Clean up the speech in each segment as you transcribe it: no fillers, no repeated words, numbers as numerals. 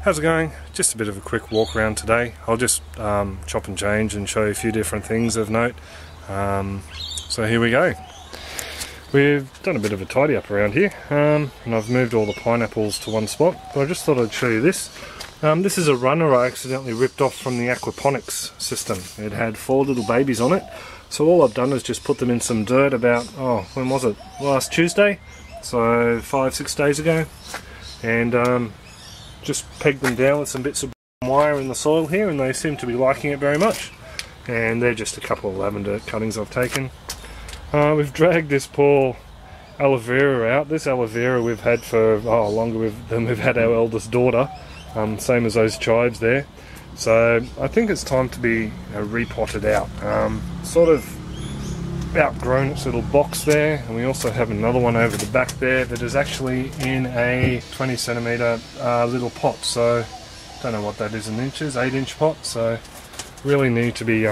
How's it going? Just a bit of a quick walk around today. I'll just chop and change and show you a few different things of note. So here we go. We've done a bit of a tidy up around here, and I've moved all the pineapples to one spot, but I just thought I'd show you this. This is a runner I accidentally ripped off from the aquaponics system. It had 4 little babies on it, so all I've done is just put them in some dirt about, when was it? Last Tuesday? So 5-6 days ago. And just pegged them down with some bits of wire in the soil here, and they seem to be liking it very much. And they're just a couple of lavender cuttings I've taken. We've dragged this poor aloe vera out. This aloe vera we've had for longer than we've had our eldest daughter, same as those chives there. So I think it's time to be repotted out. Sort of outgrown its little box there, and we also have another one over the back there that is actually in a 20cm little pot. So don't know what that is in inches, 8-inch pot. So really need to be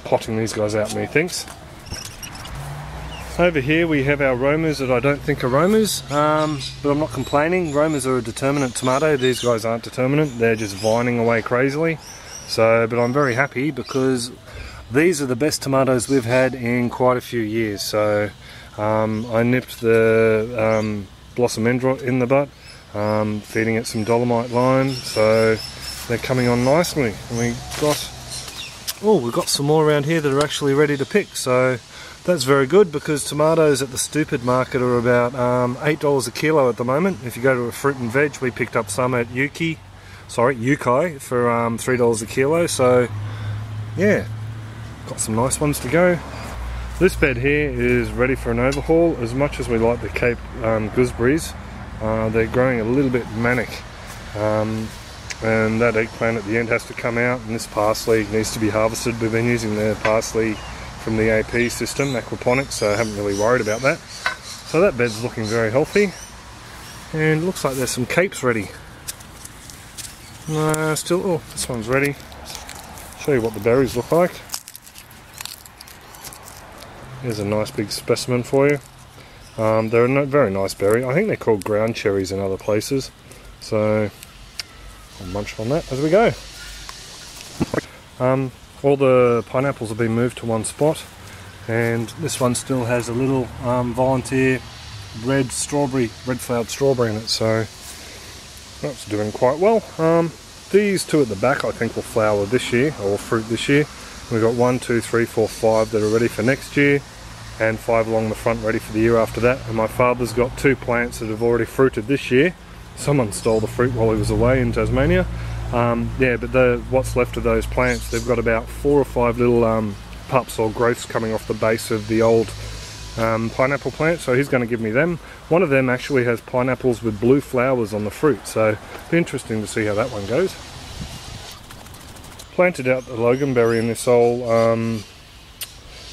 potting these guys out, methinks. Over here we have our Romas that I don't think are Romas, but I'm not complaining. Romas are a determinate tomato. These guys aren't determinate, they're just vining away crazily. But I'm very happy because these are the best tomatoes we've had in quite a few years. So I nipped the Blossom Endrot in the butt, feeding it some dolomite lime, so they're coming on nicely. And we've got some more around here that are actually ready to pick, so that's very good, because tomatoes at the stupid market are about $8 a kilo at the moment. If you go to a fruit and veg, we picked up some at Yukai for $3 a kilo. So yeah, got some nice ones to go. This bed here is ready for an overhaul. As much as we like the Cape gooseberries, they're growing a little bit manic, and that eggplant at the end has to come out, and this parsley needs to be harvested. We've been using the parsley from the AP system, aquaponics, so I haven't really worried about that. So that bed's looking very healthy, and it looks like there's some capes ready. This one's ready. Show you what the berries look like. Here's a nice big specimen for you. They're a very nice berry. I think they're called ground cherries in other places. So I'll munch on that as we go. All the pineapples have been moved to one spot, and this one still has a little volunteer red flowered strawberry in it, so that's doing quite well. These two at the back I think will flower this year, or fruit this year. We've got 1, 2, 3, 4, 5 that are ready for next year, and 5 along the front ready for the year after that. And my father's got 2 plants that have already fruited this year. Someone stole the fruit while he was away in Tasmania. But what's left of those plants, they've got about 4 or 5 little pups or growths coming off the base of the old pineapple plant, so he's going to give me them. One of them actually has pineapples with blue flowers on the fruit, so it'll be interesting to see how that one goes. Planted out the loganberry in this old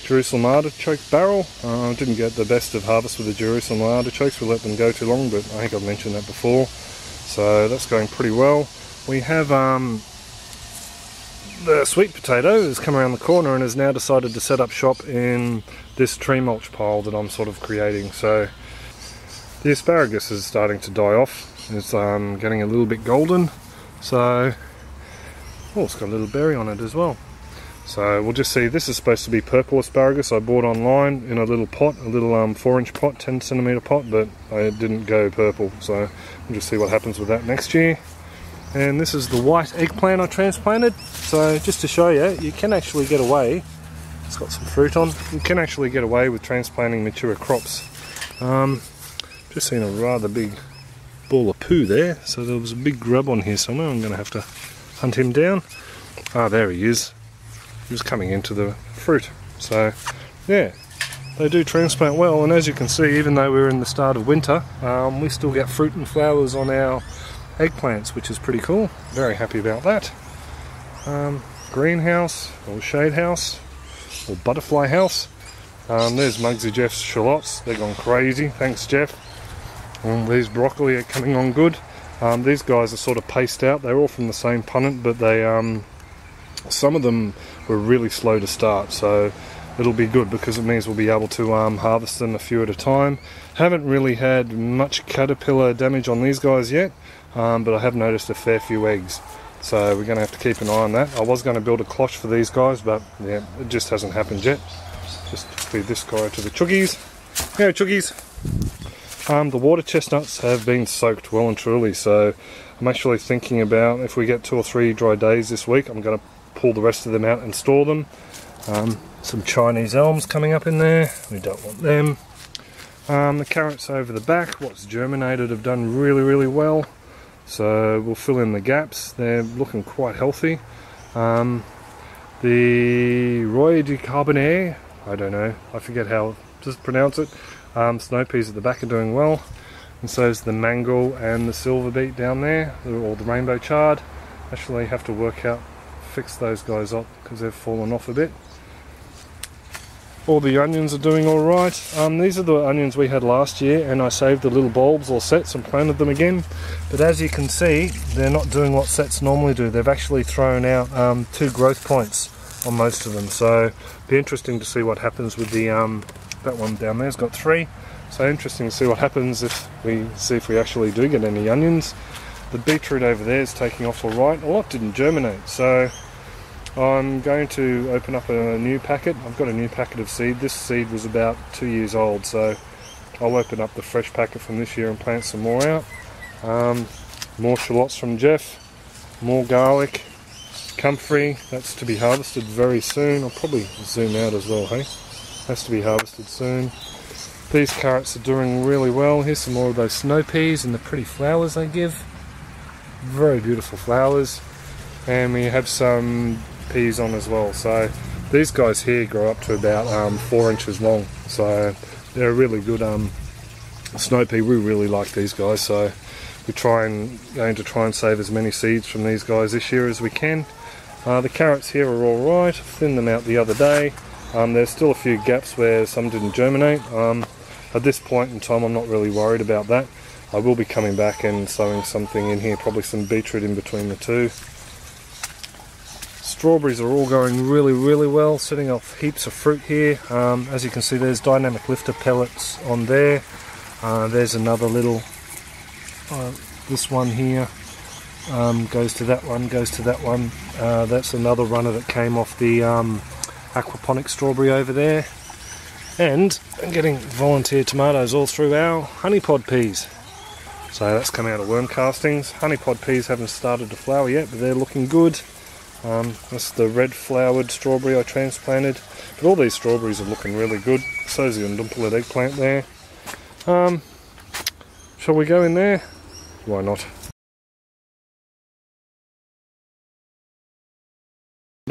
Jerusalem artichoke barrel. Didn't get the best of harvest with the Jerusalem artichokes, we let them go too long, but I think I've mentioned that before. So that's going pretty well. We have the sweet potato has come around the corner and has now decided to set up shop in this tree mulch pile that I'm sort of creating. So the asparagus is starting to die off. It's getting a little bit golden. So it's got a little berry on it as well. So we'll just see. This is supposed to be purple asparagus I bought online in a little pot, a little 4-inch pot, 10cm pot, but it didn't go purple. So we'll just see what happens with that next year. And this is the white eggplant I transplanted. So just to show you, you can actually get away. It's got some fruit on. You can actually get away with transplanting mature crops. Just seen a rather big ball of poo there. So there was a big grub on here somewhere. I'm going to have to hunt him down. There he is. He was coming into the fruit. So yeah, they do transplant well. And as you can see, even though we're in the start of winter, we still get fruit and flowers on our eggplants, which is pretty cool. Very happy about that. Greenhouse or shade house or butterfly house. There's Muggsy Jeff's shallots. They're gone crazy. Thanks, Jeff. These broccoli are coming on good. These guys are sort of paced out. They're all from the same punnet, but they some of them were really slow to start, so it'll be good because it means we'll be able to harvest them a few at a time. Haven't really had much caterpillar damage on these guys yet. but I have noticed a fair few eggs. So we're going to have to keep an eye on that. I was going to build a cloche for these guys, but yeah, it just hasn't happened yet. Just feed this guy to the chuggies. Here, chuggies. The water chestnuts have been soaked well and truly, so I'm actually thinking about, if we get 2 or 3 dry days this week, I'm going to pull the rest of them out and store them. Some Chinese elms coming up in there, we don't want them. The carrots over the back, what's germinated, have done really well, so we'll fill in the gaps. They're looking quite healthy. The Roy de Carbonnaire, I don't know, I forget how to pronounce it. Snow peas at the back are doing well, and so is the mangle and the silver beet down there, or the rainbow chard. Actually have to work out, fix those guys up because they've fallen off a bit. All the onions are doing alright. These are the onions we had last year, and I saved the little bulbs or sets and planted them again. But as you can see, they're not doing what sets normally do. They've actually thrown out 2 growth points on most of them. So it'll be interesting to see what happens with the that one down there's got 3. So interesting to see what happens if we actually do get any onions. The beetroot over there is taking off alright. A lot didn't germinate, so I'm going to open up a new packet. I've got a new packet of seed. This seed was about 2 years old, so I'll open up the fresh packet from this year and plant some more out. More shallots from Jeff, more garlic, comfrey, that's to be harvested very soon. I'll probably zoom out as well, hey? Has to be harvested soon. These carrots are doing really well. Here's some more of those snow peas and the pretty flowers they give. Very beautiful flowers. And we have some peas on as well. So these guys here grow up to about 4 inches long. So they're a really good snow pea. We really like these guys. So we're going to try and save as many seeds from these guys this year as we can. The carrots here are all right. Thinned them out the other day. There's still a few gaps where some didn't germinate. At this point in time, I'm not really worried about that. I will be coming back and sowing something in here, probably some beetroot in between the 2. Strawberries are all going really well, setting off heaps of fruit here. As you can see, there's dynamic lifter pellets on there. There's another little, this one here goes to that one, goes to that one. That's another runner that came off the aquaponic strawberry over there. And I'm getting volunteer tomatoes all through our honeypod peas. So that's coming out of worm castings. Honeypod peas haven't started to flower yet, but they're looking good. That's the red flowered strawberry I transplanted. But all these strawberries are looking really good. So's the undumpelet eggplant there. Shall we go in there? Why not?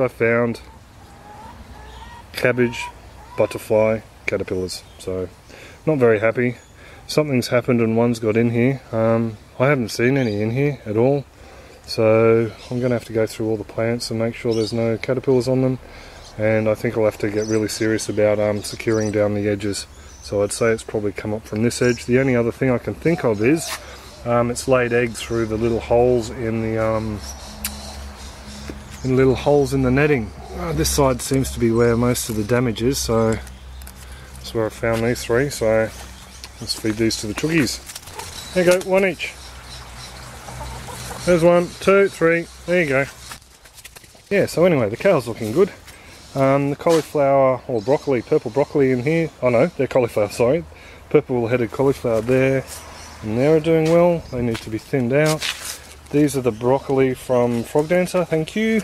I found cabbage, butterfly, caterpillars. So not very happy. Something's happened and one's got in here. I haven't seen any in here at all. So I'm going to have to go through all the plants and make sure there's no caterpillars on them. And I think I'll have to get really serious about securing down the edges. So I'd say it's probably come up from this edge. The only other thing I can think of is it's laid eggs through the little holes in the netting. This side seems to be where most of the damage is, so that's where I found these 3. So let's feed these to the chuggies. There you go, 1 each. There's 1, 2, 3, there you go. Yeah, so anyway, the cow's looking good. The cauliflower, or broccoli, purple broccoli in here, oh no, they're cauliflower, sorry. Purple headed cauliflower there, and they are doing well. They need to be thinned out. These are the broccoli from Frog Dancer, thank you.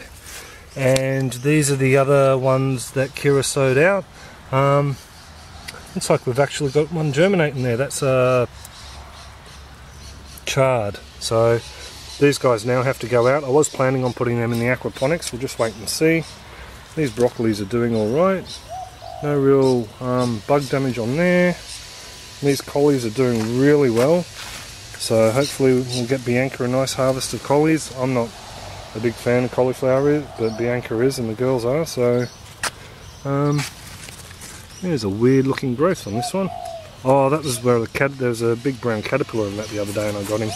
And these are the other ones that Kira sowed out. Looks like we've actually got one germinating there. That's a chard. So these guys now have to go out. I was planning on putting them in the aquaponics. We'll just wait and see. These broccolis are doing alright. No real bug damage on there. These collies are doing really well. So hopefully we'll get Bianca a nice harvest of collies. I'm not a big fan of cauliflower, but Bianca is and the girls are. So there's a weird looking growth on this one. Oh, that was where there was a big brown caterpillar in that the other day and I got him.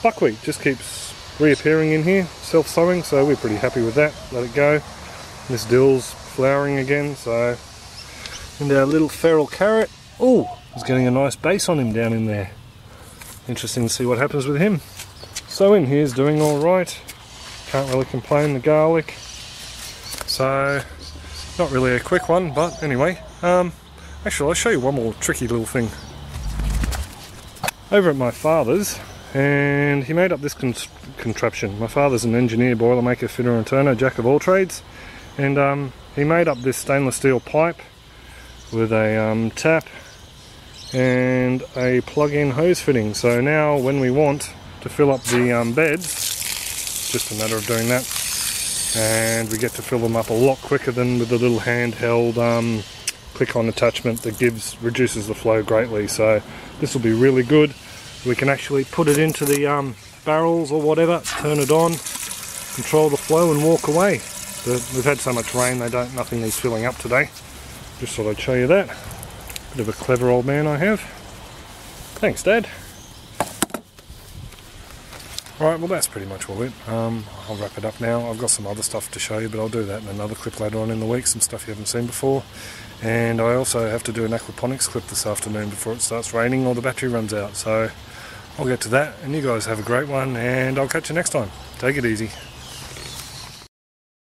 Buckwheat just keeps reappearing in here, self-sowing, so we're pretty happy with that. Let it go. This dill's flowering again, so. And our little feral carrot, oh, he's getting a nice base on him down in there. Interesting to see what happens with him. So in here's doing alright. Can't really complain, the garlic. So, not really a quick one, but anyway. Actually, I'll show you one more tricky little thing. Over at my father's, and he made up this contraption. My father's an engineer, boilermaker, fitter and turner, jack of all trades. And he made up this stainless steel pipe with a tap and a plug-in hose fitting. So now when we want to fill up the beds, just a matter of doing that, and we get to fill them up a lot quicker than with the little handheld click-on attachment that reduces the flow greatly. So this will be really good. We can actually put it into the barrels or whatever, turn it on, control the flow and walk away. We've had so much rain, nothing needs filling up today. Just thought I'd show you that. Bit of a clever old man I have. Thanks, Dad. Right, well that's pretty much all it. I'll wrap it up now. I've got some other stuff to show you, but I'll do that in another clip later on in the week, some stuff you haven't seen before. And I also have to do an aquaponics clip this afternoon before it starts raining or the battery runs out. So I'll get to that, and you guys have a great one, and I'll catch you next time. Take it easy.